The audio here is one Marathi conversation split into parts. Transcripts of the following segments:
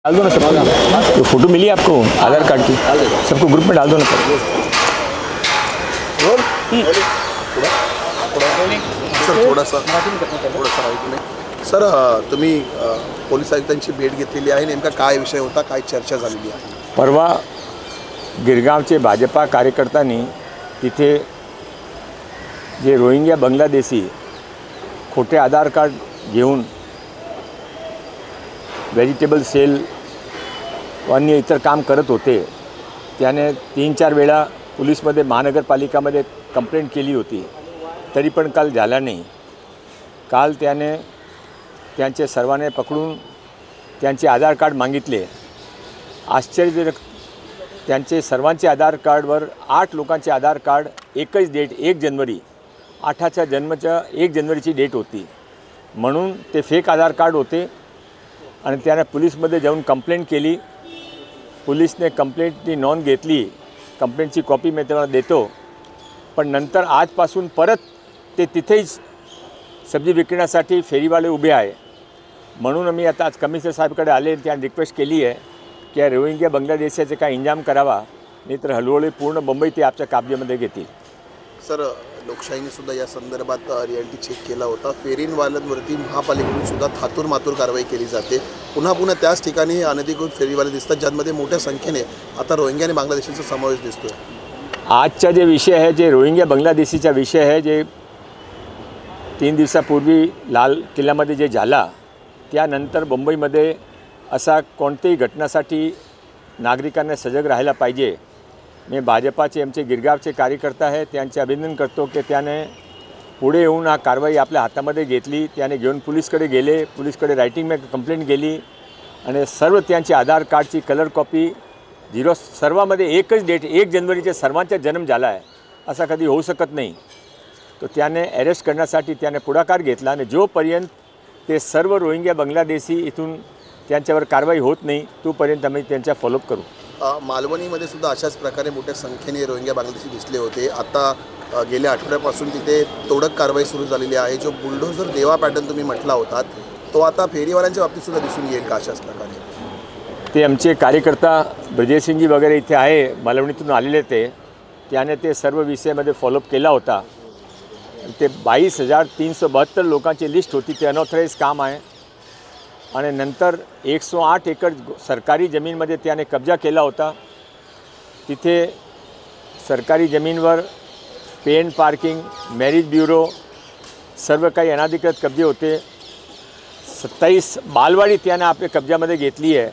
डाल दो ना सब, तो फोटो मिली आपको आधार कार्ड की, सबको ग्रुप में डाल दो ना सर थोडासा सर तुम्ही पोलीस आयुक्तांची भेट घेतलेली आहे, नेमका काय विषय होता, काय चर्चा झालेली आहे? परवा गिरगावचे भाजपा कार्यकर्त्यांनी तिथे जे रोहिंग्या बांगलादेशी खोटे आधार कार्ड घेऊन व्हेजिटेबल सेल अन्य इतर काम करत होते, त्याने 3-4 वेळा पोलीसमध्ये महानगरपालिकामध्ये कंप्लेंट केली होती, तरी पण काल झाला नाही। काल त्याने त्यांचे सर्वांना पकडून त्यांचे आधार कार्ड मागितले। आश्चर्यजनक, त्यांचे सर्वांचे आधार कार्डवर 8 लोकांचे आधार कार्ड एकच डेट 1 जानेवारी 8च्या जन्माच्या 1 जानेवारीची डेट होती, म्हणून ते फेक आधार कार्ड होते। आणि त्याने पोलीसमध्ये जाऊन कंप्लेंट केली। पोलीसने कंप्लेंटची नोंद घेतली, कंप्लेंटची कॉपी मी त्याला देतो, पण नंतर आजपासून परत ते तिथेच सब्जी विकण्यासाठी फेरीवाले उभे आहे। म्हणून मी आता आज कमिशनर साहेबकडे आले, त्यांनी रिक्वेस्ट केली आहे की या रोहिंग्या बांगलादेशाचे काय इंजाम करावा, नाही तर हळूहळू पूर्ण मुंबई ते आपल्या काब्यामध्ये घेतील। सर लोकशाहीने सुद्धा या संदर्भात रिॲलिटी चेक केला होता। फेरीवाल्यांवरती महापालिकेकडून सुद्धा थातूर कारवाई केली जाते। पुन्हा त्याच ठिकाणी अनधिकृत फेरीवाले दिसतात, ज्यांमध्ये मोठ्या संख्येने आता रोहिंग्या आणि बांगलादेशीचा समावेश दिसतोय। आजचा जे विषय आहे, जे रोहिंग्या बांगलादेशीचा विषय आहे, जे 3 दिवसापूर्वी लाल किल्ल्यामध्ये जे झाला, त्यानंतर मुंबईमध्ये असा कोणत्याही घटनासाठी नागरिकांना सजग राहायला पाहिजे। मी भाजपाचे आमचे गिरगावचे कार्यकर्ता आहे, त्यांचे अभिनंदन करतो की त्याने पुढे येऊन हा कारवाई आपल्या हातामध्ये घेतली। त्याने घेऊन पोलीसकडे गेले, पोलीसकडे रायटिंगमध्ये कंप्लेंट केली आणि सर्व त्यांची आधार कार्डची कलर कॉपी झिरॉक्स सर्वांमध्ये एकच डेट 1 जानेवारीचा सर्वांचा जन्म झाला आहे, असा कधी होऊ शकत नाही। तो त्याने अरेस्ट करण्यासाठी त्याने पुढाकार घेतला आणि जोपर्यंत ते सर्व रोहिंग्या बांगलादेशी इथून त्यांच्यावर कारवाई होत नाही, तोपर्यंत आम्ही त्यांचा फॉलोअप करू। मालवणीमध्ये सुद्धा अशाच प्रकारे मोठ्या संख्येने रोहिंग्या बांगलादेशी दिसले होते। आता गेल्या आठवड्यापासून तिथे तोडक कारवाई सुरू झालेली आहे। जो बुलडोझर देवा पॅटर्न तुम्ही म्हटला होता, तो आता फेरीवाल्यांच्या बाबतीत सुद्धा दिसून येईल का अशाच प्रकारे? ते आमचे कार्यकर्ता ब्रजेशसिंगजी वगैरे इथे आहे, मालवणीतून आलेले त्याने ते सर्व विषयामध्ये फॉलोअप केला होता। ते 22,372 लोकांची लिस्ट होती, ते अनऑथराइज काम आहे। आणि नंतर 108 एकर सरकारी जमीनमध्ये त्याने कब्जा केला होता। तिथे सरकारी जमीनवर पेन पार्किंग, मॅरेज ब्युरो सर्व काही अनाधिकृत कब्जे होते। 27 बालवाडी त्याने आपल्या कब्जामध्ये घेतली आहे।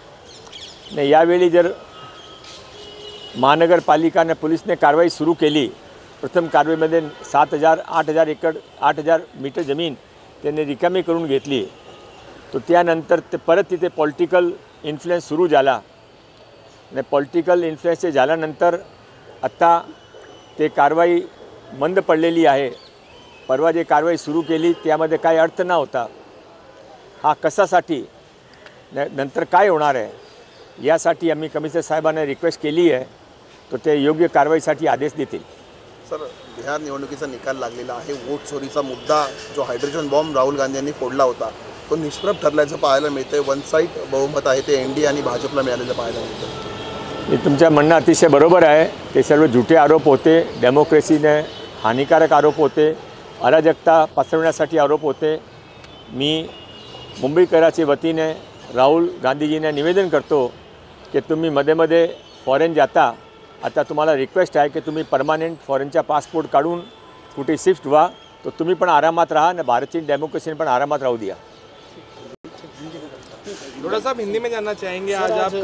आणि यावेळी जर महानगरपालिकाने पोलीसने कारवाई सुरू केली, प्रथम कारवाईमध्ये 8,000 मीटर जमीन त्यांनी रिकामी करून घेतली, तो त्यानंतर ते परत तिथे पॉलिटिकल इन्फ्लुएन्स सुरू झाला आणि पॉलिटिकल इन्फ्लुएन्स झाल्यानंतर आता ते कारवाई बंद पडलेली आहे। परवा जे कारवाई सुरू केली त्यामध्ये काही अर्थ नव्हता। हा कशासाठी, नंतर काय होणार आहे, यासाठी आम्ही कमिशनर साहेबांना रिक्वेस्ट केली आहे, तो ते योग्य कारवाईसाठी आदेश देतील। सर बिहार निवडणुकीचा निकाल लागलेला आहे। वोट चोरीचा मुद्दा जो हायड्रोजन बॉम्ब राहुल गांधी यांनी फोडला होता, तो निष्प्रभ ठरल्याचं पाहायला मिळतंय। वन साईड बहुमत आहे ते एनडीए आणि भाजपला मिळालेलं पाहायला मिळतं। हे तुमचं म्हणणं अतिशय बरोबर आहे। ते सर्व झुटे आरोप होते, डेमोक्रेसीने हानिकारक आरोप होते, अराजकता पसरवण्यासाठी आरोप होते। मी मुंबईकराच्या वतीने राहुल गांधीजींना निवेदन करतो की तुम्ही मध्ये फॉरेन जाता, आता तुम्हाला रिक्वेस्ट आहे की तुम्ही परमानेंट फॉरेनचा पासपोर्ट काढून कुठे शिफ्ट व्हा, तो तुम्ही पण आरामात राहा आणि भारतीय डेमोक्रेसीने पण आरामात राहू दिया। थोड़ा सा हिंदी में जानना चाहेंगे आज आप